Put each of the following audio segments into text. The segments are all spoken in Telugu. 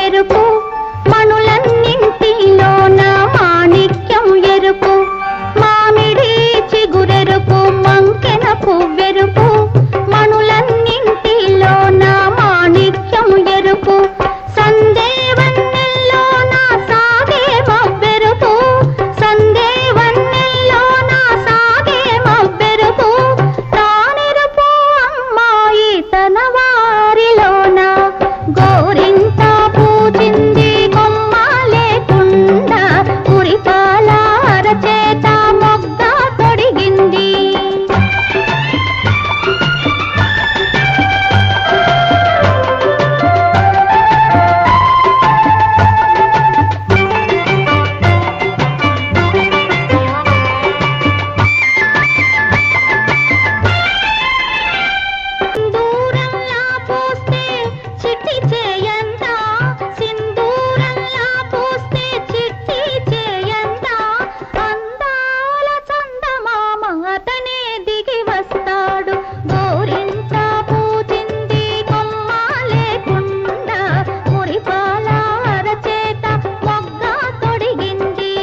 ఎరుపు మణులన్నింటిలోన మాణిక్యం ఎరుపు మామిడి చిగురెరుపు మంకెన పువ్వెరుపు మణులన్నింటిలోన మాణిక్యం ఎరుపు సందేవన్నెల్లోన సాగే మవ్వెరుపు సందేవన్నెల్లోన సాగే మవ్వెరుపు తానెరుపు అమ్మాయి తన వారిలోన గోరింట పూజింది కొమ్మ లేకుండా ఉరిపాల అరచేత మొగ్గ తొడిగింది సింధూరంలా పోస్తే చిట్టి చేయంతా సింధూరంలా పోస్తే చిట్టి చేయంతా అందాల చందమామ అతనే దిగి వస్తాడు గోరింట పూజింది కొమ్మ లేకుండా మురిపాల అరచేత మొగ్గ తొడిగింది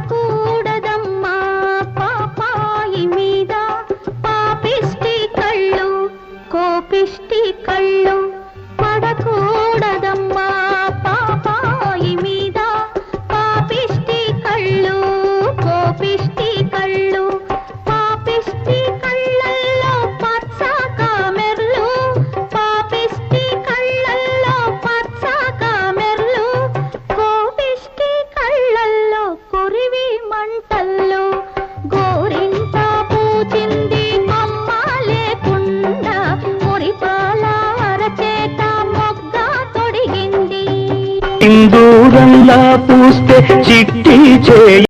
పడకూడదమ్మా పాపాయి మీద పాపిష్టి కళ్ళు కోపిష్టి కళ్ళు పడకూడదమ్మా పాపాయి మీద పాపిష్టి కళ్ళు కోపిష్టి కళ్ళు పాపిష్టి కళ్ళల్లో పచ్చ కామెర్లు పాపిష్టి కళ్ళల్లో పచ్చ కామెర్లు కోపిష్టి కళ్ళల్లో కొరివి మంటల్లో గోరింట పూజింది కొమ్మ లేకుండా మురిపాల అరచేత మొగ్గ తొడిగింది సింధూరంలా పూస్తే చిట్టి చేయ